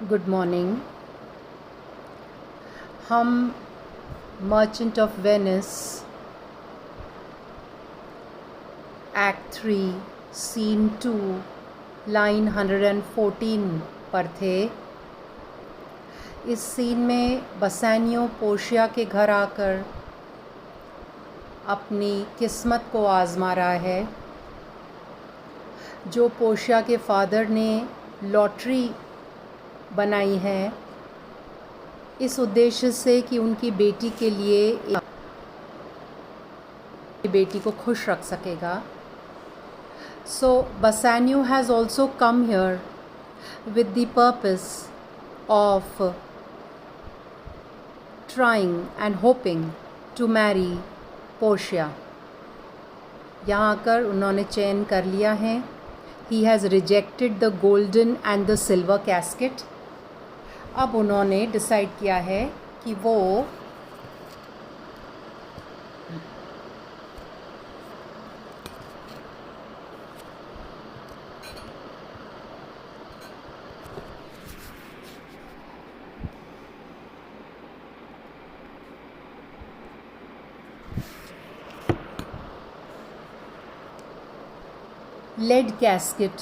Good morning. हम Merchant of Venice act 3 scene 2 line 114 पर थे। इस सीन में बसानियो पोर्शिया के घर आकर अपनी किस्मत को आज़मा रहा है। जो पोर्शिया के फादर ने लॉटरी बनाई है इस उद्देश्य से कि उनकी बेटी के लिए बेटी को खुश रख सकेगा। So Bassanio has also come here with the purpose of trying and hoping to marry Portia. यहाँ आकर उन्होंने चयन कर लिया है। He has rejected the golden and the silver casket. अब उन्होंने डिसाइड किया है कि वो लेड कैस्केट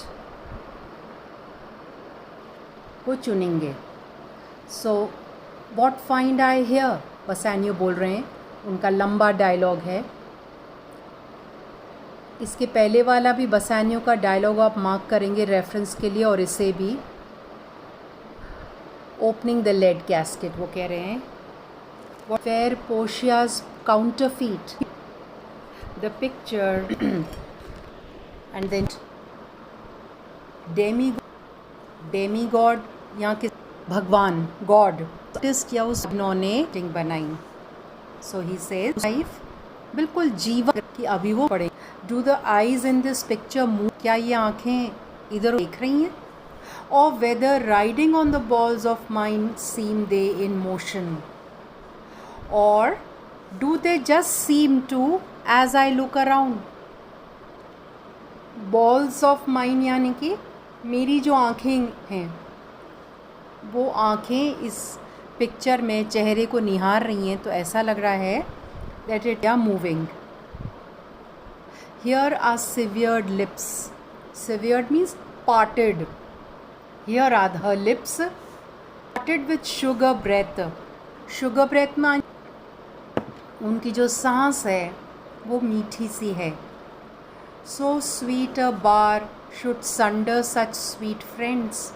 को चुनेंगे। So what find I here, Bassanio बोल रहे हैं। उनका लंबा डायलॉग है। इसके पहले वाला भी बसानियो का डायलॉग आप मार्क करेंगे रेफरेंस के लिए, और इसे भी। ओपनिंग द लेड कैस्केट वो कह रहे हैं where Portia's counterfeit the picture and then demi god, यहाँ के भगवान गॉड आर्टिस्ट या उस उन्होंने बनाई। सो ही सेज लाइफ बिल्कुल जीवन की अभी वो पड़े। Do the eyes in this picture move, क्या ये आँखें इधर देख रही हैं? और whether riding on the balls of mind seem they in motion, और do they just seem to as I look around. Balls of mind यानी कि मेरी जो आँखें हैं वो आँखें इस पिक्चर में चेहरे को निहार रही हैं, तो ऐसा लग रहा है that it are moving. Here are severed lips. Severed means parted. Here are her lips parted with sugar breath. Sugar breath में उनकी जो सांस है वो मीठी सी है। So sweet a bar should sunder such sweet friends.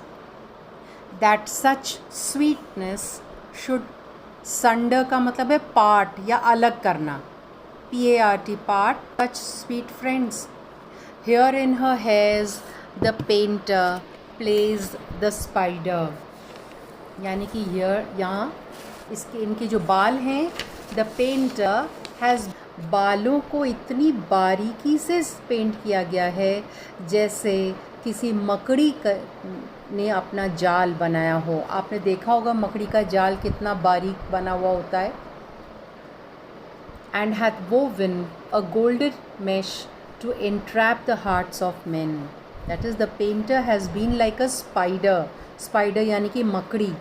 That such sweetness should sunder का मतलब है पार्ट या अलग करना। PART part such sweet friends. Here in her hairs the painter plays the spider. यानी कि यहाँ इसके इनके जो बाल हैं, the painter has बालों को इतनी बारीकी से पेंट किया गया है जैसे किसी मकड़ी ने अपना जाल बनाया हो। आपने देखा होगा मकड़ी का जाल कितना बारीक बना हुआ होता है। And hath woven a golden mesh to entrap the hearts of men. That is, the painter has been like a spider. Spider यानी कि मकड़ी।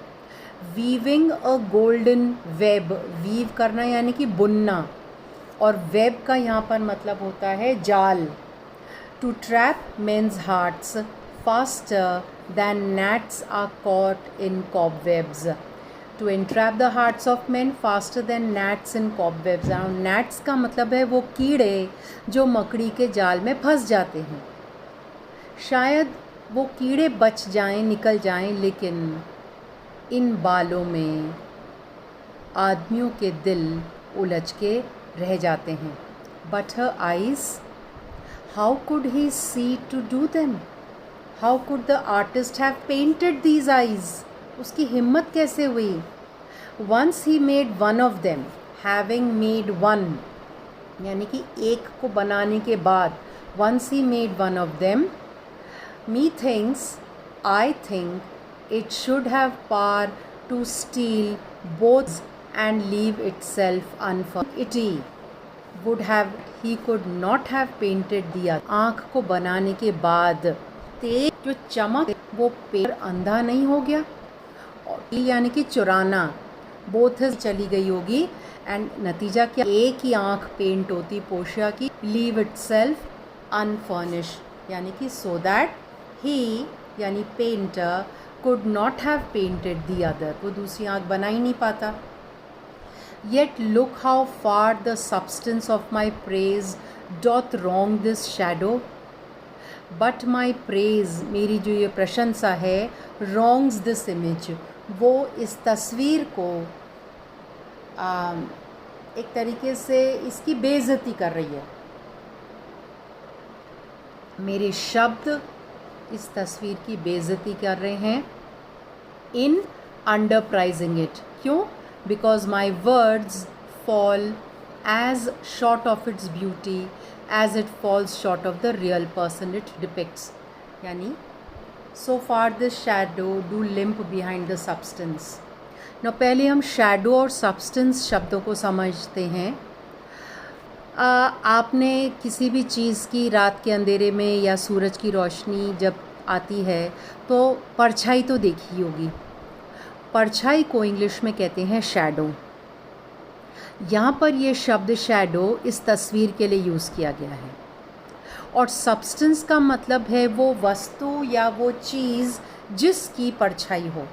Weaving a golden web. Weave करना यानी कि बुनना, और web का यहाँ पर मतलब होता है जाल। To trap men's hearts faster than gnats are caught in cobwebs. To entrap the hearts of men faster than gnats in cobwebs. gnats का मतलब है वो कीड़े जो मकड़ी के जाल में फंस जाते हैं। शायद वो कीड़े बच जाएं, निकल जाएं, लेकिन इन बालों में आदमियों के दिल उलझ के रह जाते हैं। But her eyes, how could he see to do them? How could the artist have painted these eyes? उसकी हिम्मत कैसे हुई? Once he made one of them, having made one यानी कि एक को बनाने के बाद, once he made one of them, methinks, I think it should have power to steal both and leave itself unfurnished. It would have, he could not have painted the other. आँख को बनाने के बाद तेज जो चमक वो पेड़ अंधा नहीं हो गया? यानी कि चुराना, बोथ चली गई होगी एंड नतीजा क्या, एक ही आँख पेंट होती पोर्शिया की, लीव इट सेल्फ अनफर्निश, यानी कि सो दैट ही यानी painter could not have painted the other, वो दूसरी आँख बना ही नहीं पाता. Yet look how far the substance of my praise doth wrong this shadow. But my praise, मेरी जो ये प्रशंसा है, wrongs this image, वो इस तस्वीर को एक तरीके से इसकी बेइज्जती कर रही है. मेरे शब्द इस तस्वीर की बेइज्जती कर रहे हैं. इन अंडर प्राइजिंग इट, क्यों? Because my words fall as short of its beauty as it falls short of the real person it depicts. यानी so far this shadow do limp behind the substance. Now पहले हम shadow और substance शब्दों को समझते हैं. आपने किसी भी चीज़ की रात के अंधेरे में या सूरज की रोशनी जब आती है तो परछाई तो देखी होगी. परछाई को इंग्लिश में कहते हैं शैडो. यहाँ पर ये शब्द शैडो इस तस्वीर के लिए यूज़ किया गया है. और सब्सटेंस का मतलब है वो वस्तु या वो चीज़ जिसकी परछाई हो.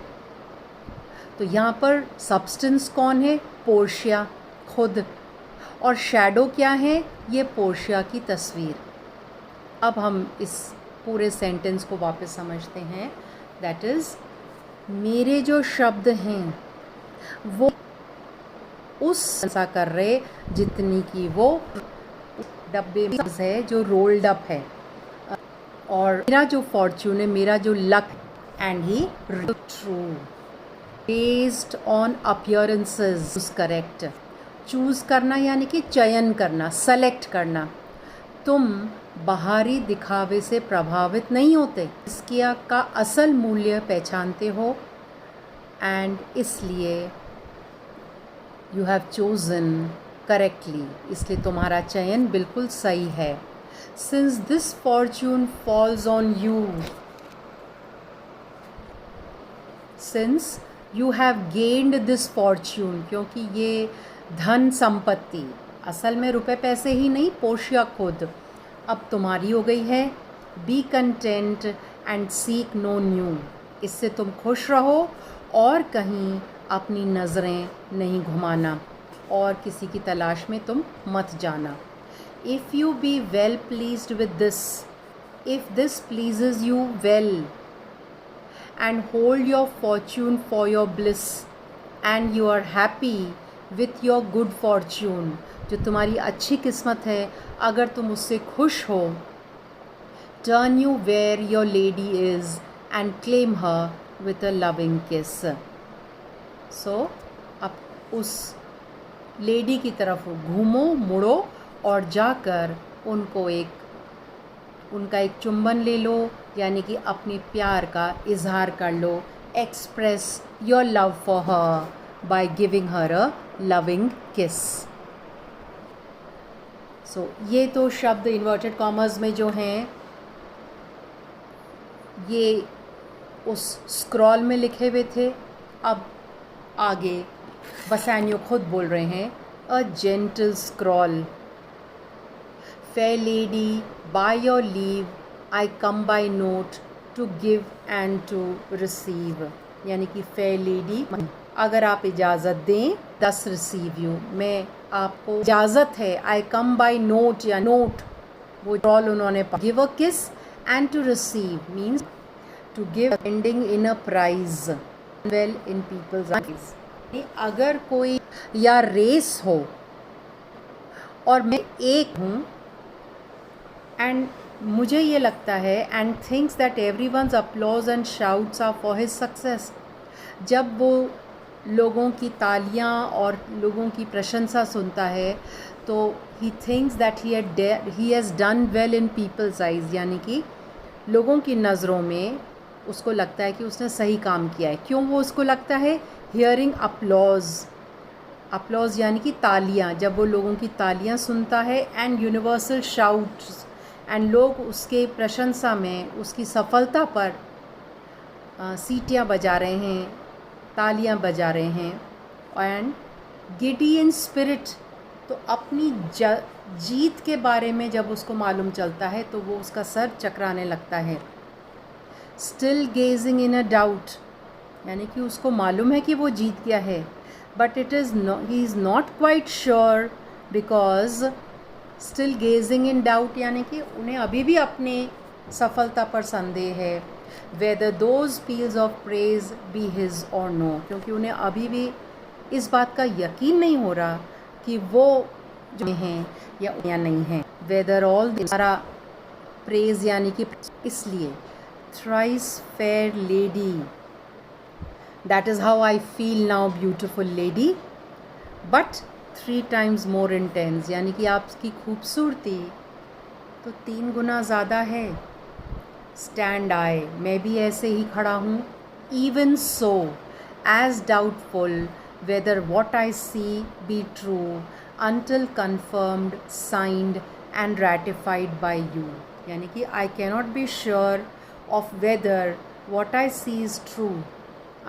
तो यहाँ पर सब्सटेंस कौन है? पोर्शिया खुद. और शैडो क्या है? ये पोर्शिया की तस्वीर. अब हम इस पूरे सेंटेंस को वापस समझते हैं. दैट इज़, मेरे जो शब्द हैं वो उस ऐसा कर रहे जितनी की वो डब्बे में है जो रोल्ड अप है. और मेरा जो फॉर्च्यून है, मेरा जो luck, and he true based on appearances. Correct. Choose करना यानी कि चयन करना, सेलेक्ट करना. तुम बाहरी दिखावे से प्रभावित नहीं होते, इसकिया का असल मूल्य पहचानते हो. एंड इसलिए यू हैव चोज़न करेक्टली, इसलिए तुम्हारा चयन बिल्कुल सही है. Since this Fortune falls on you, since you have gained this Fortune, क्योंकि ये धन संपत्ति असल में रुपए पैसे ही नहीं, पोर्शिया खुद अब तुम्हारी हो गई है. Be content and seek no new, इससे तुम खुश रहो और कहीं अपनी नज़रें नहीं घुमाना और किसी की तलाश में तुम मत जाना. If you be well pleased with this, if this pleases you well, and hold your fortune for your bliss, and you are happy with your good fortune, जो तुम्हारी अच्छी किस्मत है, अगर तुम उससे खुश हो, turn you where your lady is and claim her with a loving kiss. So अब उस लेडी की तरफ घूमो, मुड़ो और जाकर उनका एक चुंबन ले लो, यानी कि अपने प्यार का इजहार कर लो. Express your love for her by giving her a loving kiss. So ये तो शब्द इन्वर्टेड कॉमर्स में जो हैं ये उस स्क्रॉल में लिखे हुए थे. अब आगे बसानियो खुद बोल रहे हैं. A gentle scroll. Fair lady, by your leave I come by note to give and to receive, यानी कि फेयर लेडी, अगर आप इजाज़त दें, दस रिसीव यू, मैं आपको इजाज़त है. आई कम बाय नोट, या नोट वो स्क्रॉल उन्होंने. Give a kiss and to receive means to give ending in a prize well in people's eyes. अगर कोई या रेस हो और मैं एक हूँ एंड मुझे ये लगता है and thinks that everyone's applause and shouts are for his success, जब वो लोगों की तालियां और लोगों की प्रशंसा सुनता है तो he thinks that he has done well in peoples eyes, यानी कि लोगों की नज़रों में उसको लगता है कि उसने सही काम किया है. क्यों वो उसको लगता है? हियरिंग अपलॉज यानी कि तालियां, जब वो लोगों की तालियां सुनता है. एंड यूनिवर्सल शाउट्स, एंड लोग उसके प्रशंसा में, उसकी सफलता पर सीटियां बजा रहे हैं. तालियां बजा रहे हैं, एंड गिडी इन स्पिरिट, तो अपनी जीत के बारे में जब उसको मालूम चलता है तो वो उसका सर चकराने लगता है। Still gazing in a doubt, यानी कि उसको मालूम है कि वो जीत गया है, but he is not quite sure, because still gazing in doubt, यानी कि उन्हें अभी भी अपने सफलता पर संदेह है। Whether those peals of praise be his or no, क्योंकि उन्हें अभी भी इस बात का यकीन नहीं हो रहा कि वो जो हैं या नहीं हैं। वेदर ऑल सारा प्रेज यानी कि इसलिए thrice fair lady, that is how I feel now beautiful lady, but 3 times more intense, यानी कि आपकी खूबसूरती तो 3 गुना ज़्यादा है। स्टैंड आई, मैं भी ऐसे ही खड़ा हूँ। Even so as doubtful whether what I see be true until confirmed, signed and ratified by you, यानी कि I cannot be sure of whether what I see is true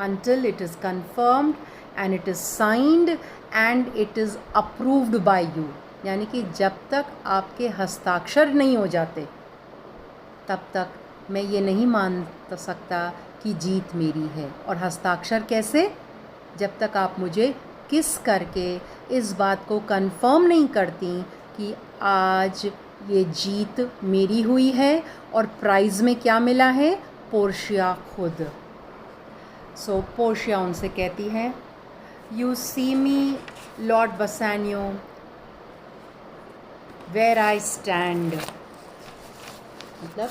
until it is confirmed and it is signed and it is approved by you, यानी कि जब तक आपके हस्ताक्षर नहीं हो जाते तब तक मैं ये नहीं मान सकता कि जीत मेरी है। और हस्ताक्षर कैसे? जब तक आप मुझे किस करके इस बात को कंफर्म नहीं करती कि आज ये जीत मेरी हुई है और प्राइज़ में क्या मिला है? पोर्शिया खुद। सो पोर्शिया उनसे कहती है, you see me Lord Bassanio where I stand, मतलब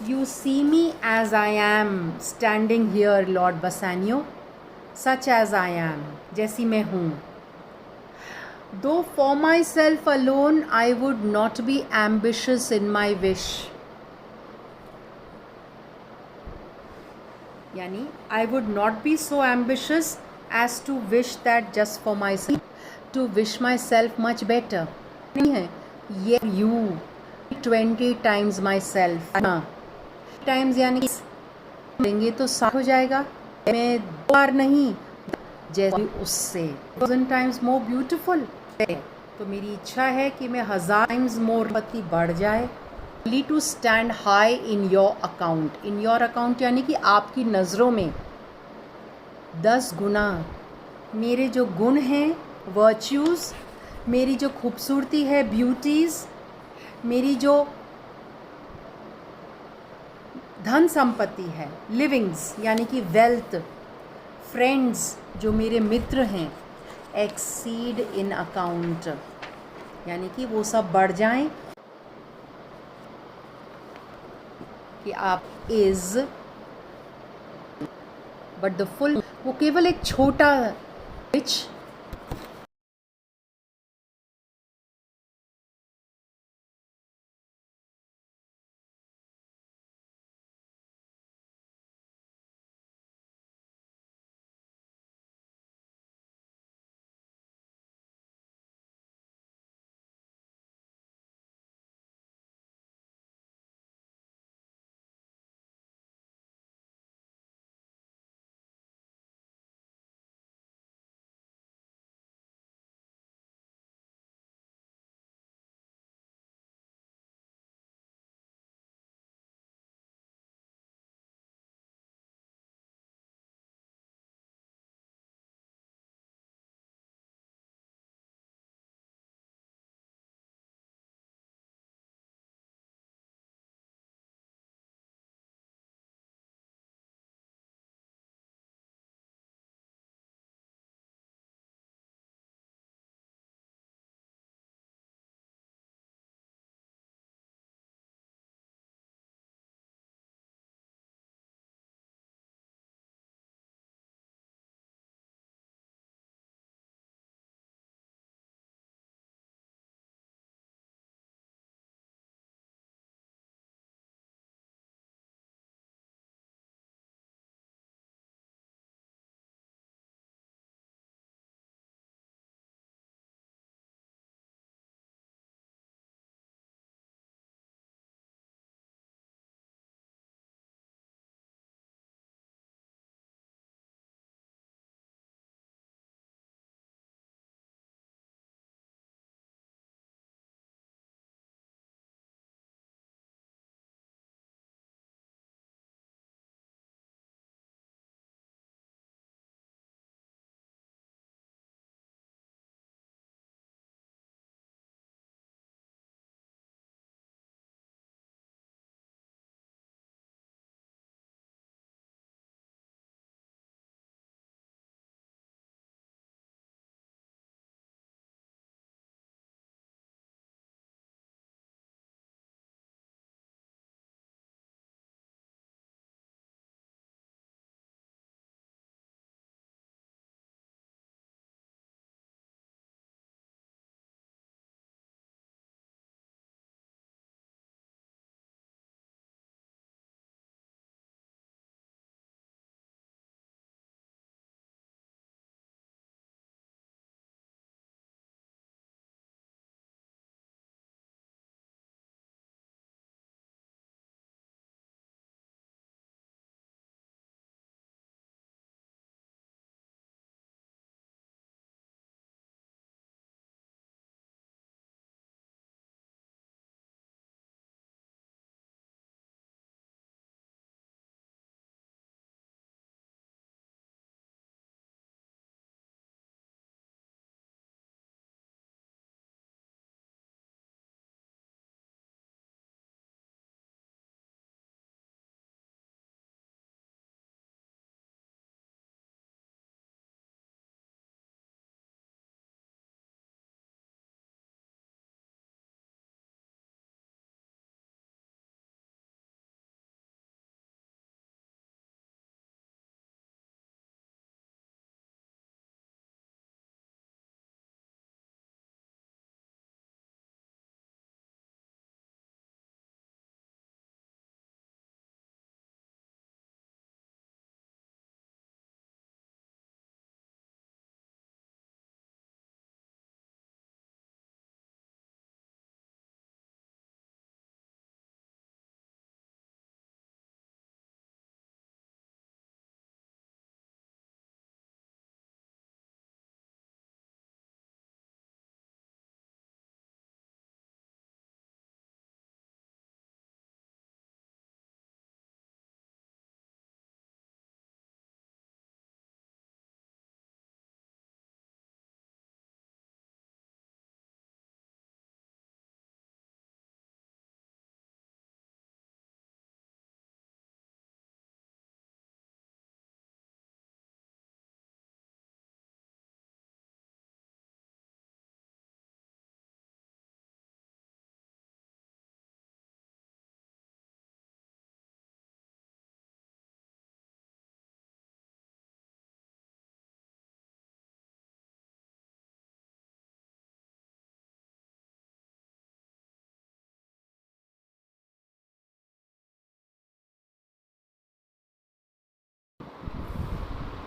you see me as I am standing here Lord Bassanio, such as I am, जैसी मैं हूँ। Though for myself alone I would not be ambitious in my wish, यानी I would not be so ambitious as to wish that just for myself, to wish myself much better नहीं है ये। You 20 times my self, times यानी देंगे तो 7 हो जाएगा, मैं 2 बार नहीं जैसे उससे 1000 times मोर ब्यूटिफुल, तो मेरी इच्छा है कि मैं 1000 times मोर पति बढ़ जाए। Only to stand high in your account, in your account यानी कि आपकी नज़रों में 10 गुना मेरे जो गुण हैं, वर्च्यूज़, मेरी जो खूबसूरती है, ब्यूटीज़, मेरी जो धन संपत्ति है, लिविंग्स यानी कि वेल्थ, फ्रेंड्स जो मेरे मित्र हैं, एक्सीड इन अकाउंट यानी कि वो सब बढ़ जाएं कि आप इज़, बट द फुल वो केवल एक छोटा विच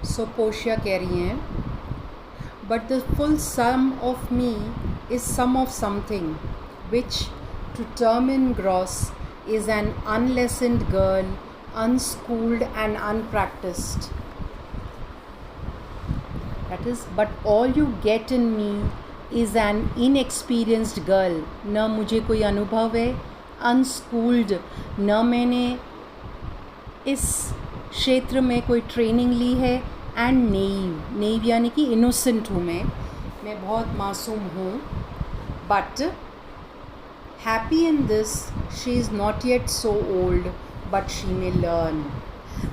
सो पोशिया कह रही हैं, but the full sum of me is sum of something which to term in gross is an unlessoned girl, unschooled and unpracticed. That is, but all you get in me is an inexperienced girl. न मुझे कोई अनुभव है, unschooled, न मैंने इस क्षेत्र में कोई ट्रेनिंग ली है, and naive यानी कि innocent हूँ मैं बहुत मासूम हूँ. But happy in this, she is not yet so old, but she may learn.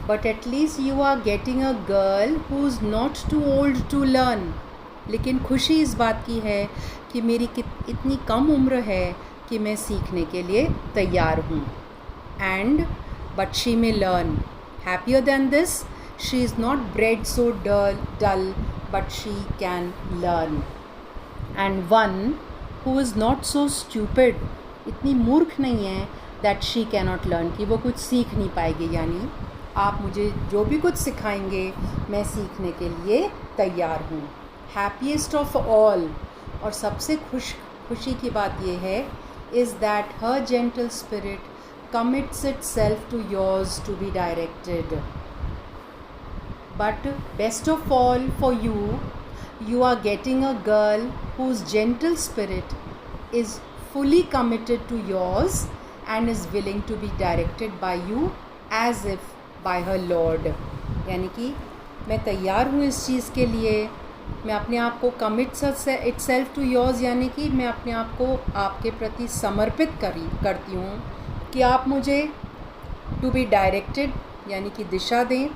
But at least you are getting a girl who's not too old to learn. लेकिन खुशी इस बात की है कि मेरी इतनी कम उम्र है कि मैं सीखने के लिए तैयार हूँ. And but she may learn. Happier than this, she is not bred so dull, but she can learn. And one who is not so stupid, इतनी मूर्ख नहीं है, that she cannot learn, कि वो कुछ सीख नहीं पाएगी. यानी आप मुझे जो भी कुछ सिखाएंगे मैं सीखने के लिए तैयार हूँ. Happiest of all, और सबसे खुशी की बात ये है, is that her gentle spirit commits itself to yours to be directed. But best of all for you, you are getting a girl whose gentle spirit is fully committed to yours and is willing to be directed by you as if by her Lord. यानी कि मैं तैयार हूँ इस चीज़ के लिए, मैं अपने आप को commit itself to yours, यानी कि मैं अपने आप को आपके प्रति समर्पित करती हूँ कि आप मुझे to be directed यानी कि दिशा दें,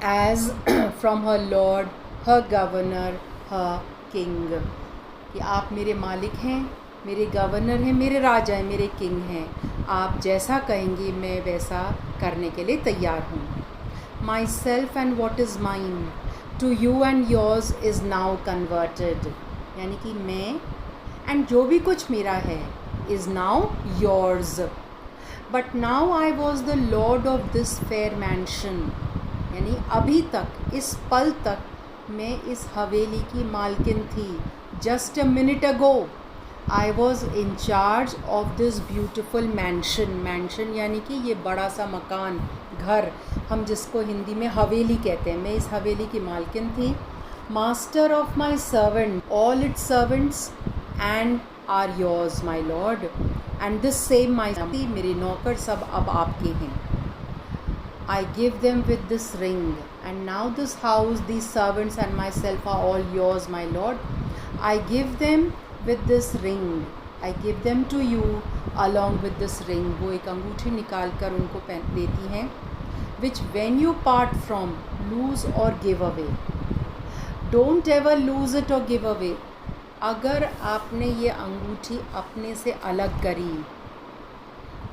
as from her Lord, her governor, her king, कि आप मेरे मालिक हैं, मेरे गवर्नर हैं, मेरे राजा हैं, मेरे किंग हैं. आप जैसा कहेंगे मैं वैसा करने के लिए तैयार हूँ. Myself and what is mine to you and yours is now converted, यानी कि मैं एंड जो भी कुछ मेरा है is now yours. But now I was the lord of this fair mansion, यानी अभी तक इस पल तक मैं इस हवेली की मालकिन थी. Just a minute ago I was in charge of this beautiful mention यानी कि ये बड़ा सा मकान, घर, हम जिसको हिंदी में हवेली कहते हैं. मैं इस हवेली की मालकिन थी. Master of my servant, all its servants and are yours my lord, and this same my, मेरे नौकर सब अब आपके हैं. I give them with this ring, and now this house, these servants and myself are all yours, my Lord. I give them with this ring. I give them to you along with this ring. वो एक अंगूठी निकाल कर उनको पहन देती हैं. Which when you part from, lose or give away. Don't ever lose it or give away. अगर आपने ये अंगूठी अपने से अलग करी,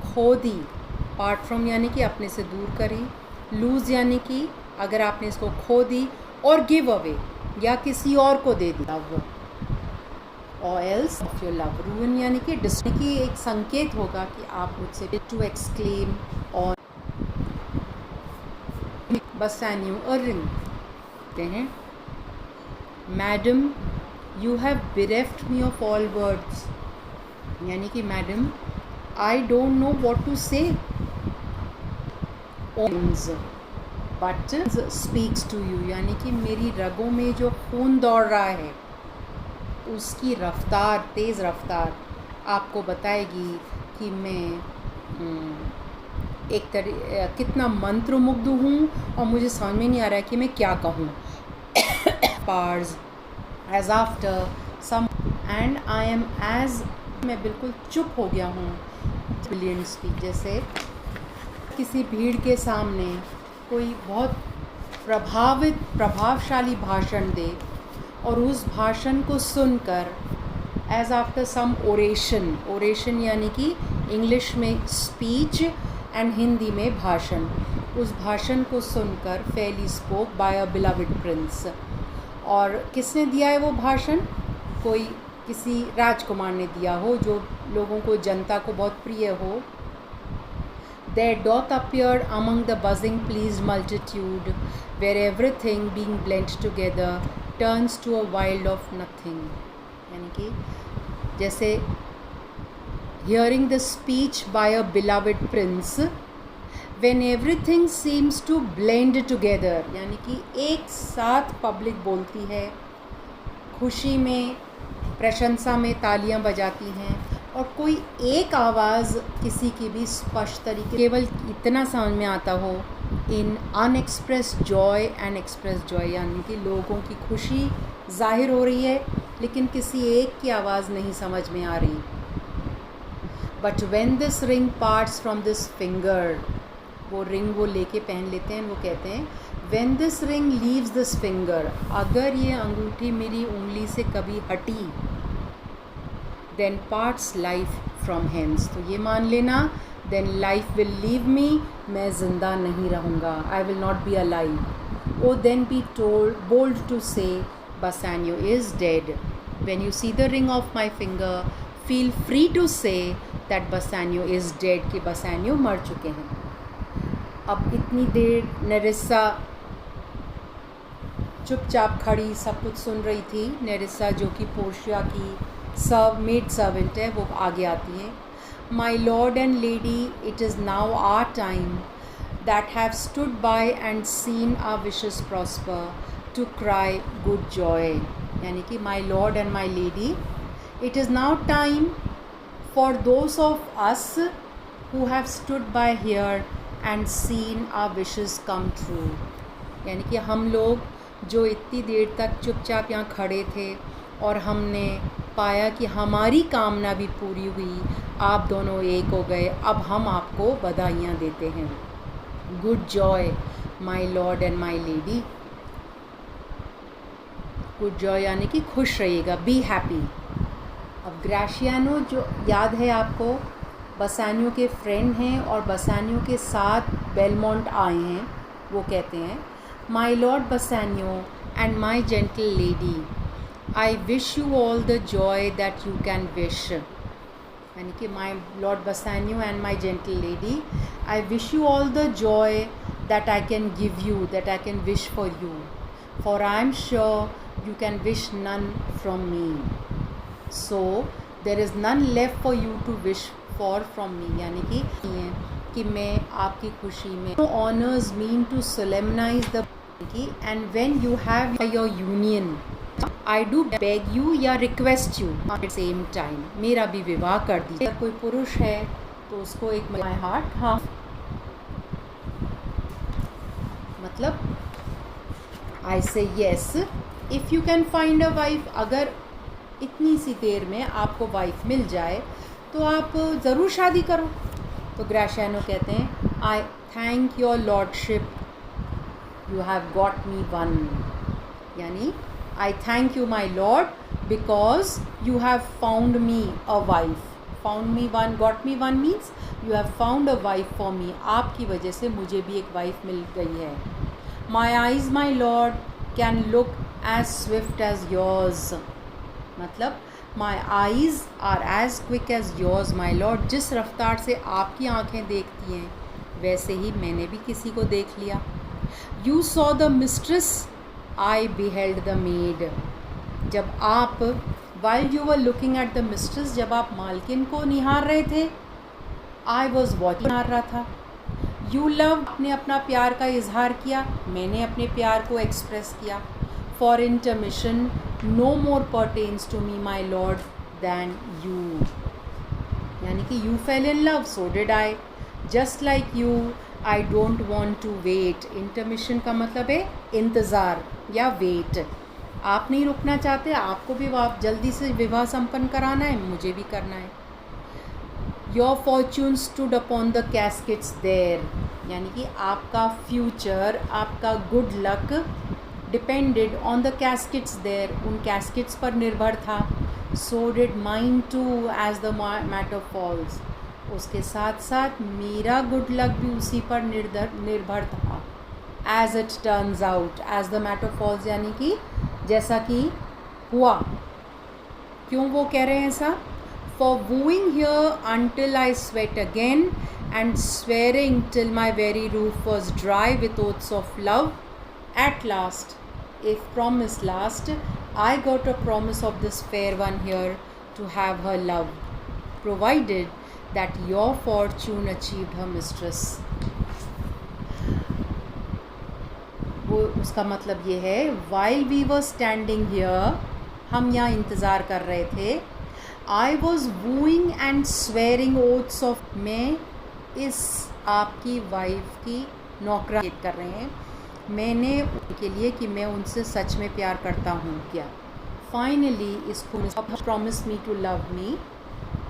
खो दी, पार्ट फ्रॉम यानी कि अपने से दूर करी, लूज़ यानी कि अगर आपने इसको खो दी, और गिव अवे या किसी और को दे दी, लव और एल्स ऑफ योर लव, रूइन यानी कि डिस्ट्री की एक संकेत होगा कि आप मुझसे टू एक्सक्लेम और बस एन्यू अर्रिंग कहते हैं. Madam you have bereft me of all words, यानी कि madam I don't know what to say, but speaks to you, यानी कि मेरी रगों में जो खून दौड़ रहा है उसकी रफ्तार, तेज़ रफ्तार आपको बताएगी कि मैं कितना मंत्रमुग्ध हूँ और मुझे समझ में नहीं आ रहा है कि मैं क्या कहूँ. Parse as after some and I am as, मैं बिल्कुल चुप हो गया हूँ. ब्रिलियंट स्पीच, जैसे किसी भीड़ के सामने कोई बहुत प्रभावशाली भाषण दे और उस भाषण को सुनकर, एज आफ्टर सम ओरेशन यानी कि इंग्लिश में स्पीच एंड हिंदी में भाषण, उस भाषण को सुनकर फेली स्पोक बाय अ बिलवड प्रिंस. और किसने दिया है वो भाषण? कोई किसी राजकुमार ने दिया हो जो लोगों को, जनता को बहुत प्रिय हो. There doth appear among the buzzing pleased multitude, where everything being blent together turns to a wild of nothing. यानी कि जैसे hearing the speech by a beloved prince, when everything seems to blend together, यानी कि एक साथ public बोलती है, खुशी में, प्रशंसा में तालियां बजाती हैं, और कोई एक आवाज़ किसी की भी स्पष्ट तरीके केवल इतना समझ में आता हो, in unexpressed joy and expressed joy, यानी कि लोगों की खुशी जाहिर हो रही है लेकिन किसी एक की आवाज़ नहीं समझ में आ रही. But when this ring parts from this finger, वो रिंग वो लेके पहन लेते हैं, वो कहते हैं when this ring leaves this finger, अगर ये अंगूठी मेरी उंगली से कभी हटी, then parts life from hence, तो ये मान लेना then life will leave me, मैं ज़िंदा नहीं रहूँगा, I will not be alive. Oh then be told, bold to say, Bassanio is dead. When you see the ring of my finger, feel free to say that Bassanio is dead, कि Bassanio मर चुके हैं. अब इतनी देर नेरिसा चुपचाप खड़ी सब कुछ सुन रही थी. नेरिसा जो कि पोर्शिया की मेड सर्वेंट है, वो आगे आती है. My lord and lady, it is now our time that have stood by and seen our wishes prosper to cry good joy. यानी कि my lord and my lady, it is now time for those of us who have stood by here and seen our wishes come true. यानी कि हम लोग जो इतनी देर तक चुपचाप यहाँ खड़े थे और हमने पाया कि हमारी कामना भी पूरी हुई, आप दोनों एक हो गए, अब हम आपको बधाइयाँ देते हैं. Good Joy my lord and my lady. Good joy यानी कि खुश रहिएगा, बी हैप्पी. अब ग्राशियानो जो याद है आपको, बसानियो के फ्रेंड हैं और बसानियो के साथ बेलमोंट आए हैं. वो कहते हैं my lord Bassanio and my gentle lady, I wish you all the joy that you can wish. यानी कि my Lord Bassanio and my gentle lady, I wish you all the joy that I can give you, that I can wish for you. For I am sure you can wish none from me. So there is none left for you to wish for from me. यानी कि मैं आपकी खुशी में. No honors mean to solemnize the and when you have your union, I do beg you या request you at the same time. मेरा भी विवाह कर दीजिए. अगर कोई पुरुष है तो उसको एक my heart, हाँ मतलब I say yes if you can find a wife. अगर इतनी सी देर में आपको वाइफ मिल जाए तो आप ज़रूर शादी करो. तो ग्राशियानो कहते हैं I thank your lordship, you have got me one. यानी I thank you my lord because you have found me a wife. Found me one, got me one means you have found a wife for me. आपकी वजह से मुझे भी एक wife मिल गई है. My eyes my lord can look as swift as yours. मतलब my eyes are as quick as yours my lord. जिस रफ्तार से आपकी आँखें देखती हैं वैसे ही मैंने भी किसी को देख लिया. You saw the mistress, I beheld the maid. जब आप while you were looking at the mistress, जब आप मालकिन को निहार रहे थे, I was watching, निहार रहा था. You loved, आपने अपना प्यार का इजहार किया, मैंने अपने प्यार को एक्सप्रेस किया. For intermission no more pertains to me my lord than you. यानी कि you fell in love, so did I. Just like you, I don't want to wait. Intermission का मतलब है इंतज़ार या वेट. आप नहीं रुकना चाहते, आपको भी जल्दी से विवाह संपन्न कराना है, मुझे भी करना है. Your fortune stood upon the caskets there. यानी कि आपका फ्यूचर, आपका good luck depended on the caskets there, उन कैस्केट्स पर निर्भर था. So did mine too as the matter falls. उसके साथ साथ मेरा गुड लक भी उसी पर निर्भर था. As it turns out, as the matter falls यानी कि जैसा कि हुआ. क्यों वो कह रहे हैं ऐसा? For wooing here until I sweat again and swearing till my very roof was dry with oaths of love. At last, if promise last, I got a promise of this fair one here to have her love, provided that your fortune achieved her mistress. वो उसका मतलब ये है, while we were standing here, हम यहाँ इंतज़ार कर रहे थे, I was wooing and swearing oaths of, मैं इस आपकी वाइफ की नौकरानी कर रहे हैं, मैंने उनके लिए कि मैं उनसे सच में प्यार करता हूँ क्या. Finally, इसको promise me to love me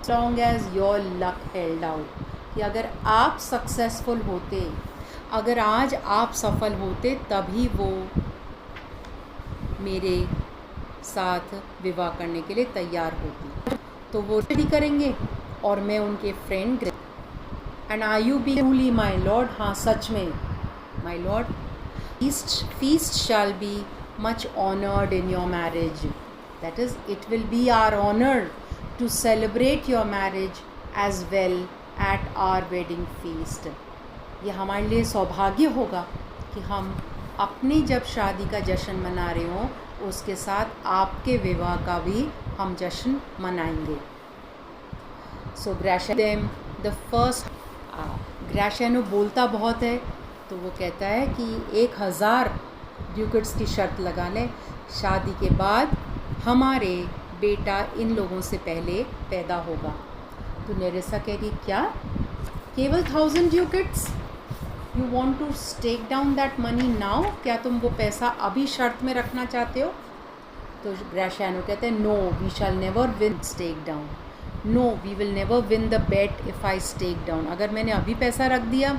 as long as your luck held out. कि अगर आप सक्सेसफुल होते, अगर आज आप सफल होते, तभी वो मेरे साथ विवाह करने के लिए तैयार होती. तो वो रेडी करेंगे और मैं उनके friend. And are you be truly my lord, हाँ सच में my lord. feast shall be much honored in your marriage. That is, it will be our honor to celebrate your marriage as well at our wedding feast. ये हमारे लिए सौभाग्य होगा कि हम अपनी जब शादी का जश्न मना रहे हों, उसके साथ आपके विवाह का भी हम जश्न मनाएंगे. सो ग्रेशियनो द फर्स्ट, ग्रेशियनो बोलता बहुत है, तो वो कहता है कि 1000 ड्यूकेट्स की शर्त लगा लें, शादी के बाद हमारे बेटा इन लोगों से पहले पैदा होगा. तो नेरेसा कह रही, क्या केवल 1000 ducats? You want to stake down that money now? क्या तुम वो पैसा अभी शर्त में रखना चाहते हो? तो ग्रेशियनो कहते हैं, no we shall never win stake down. No we will never win the bet if I stake down. अगर मैंने अभी पैसा रख दिया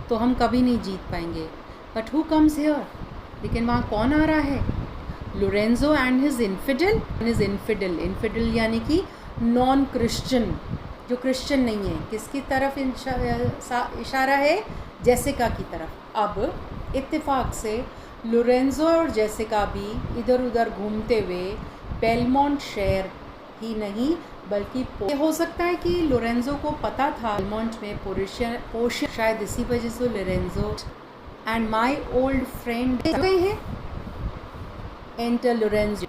तो हम कभी नहीं जीत पाएंगे. But who comes here? लेकिन वहाँ कौन आ रहा है? Lorenzo and his infidel. Infidel यानी कि नॉन क्रिश्चियन, जो क्रिश्चियन नहीं है. किसकी तरफ इशारा है? जेसिका की तरफ. अब इत्तेफाक से लोरेंजो और जेसिका भी इधर उधर घूमते हुए बेलमोंट शहर ही नहीं, बल्कि हो सकता है कि लोरेंजो को पता था बेलमोंट में पोर्शिया, शायद इसी वजह से Lorenzo and my old friend गए हैं. Enter Lorenzo.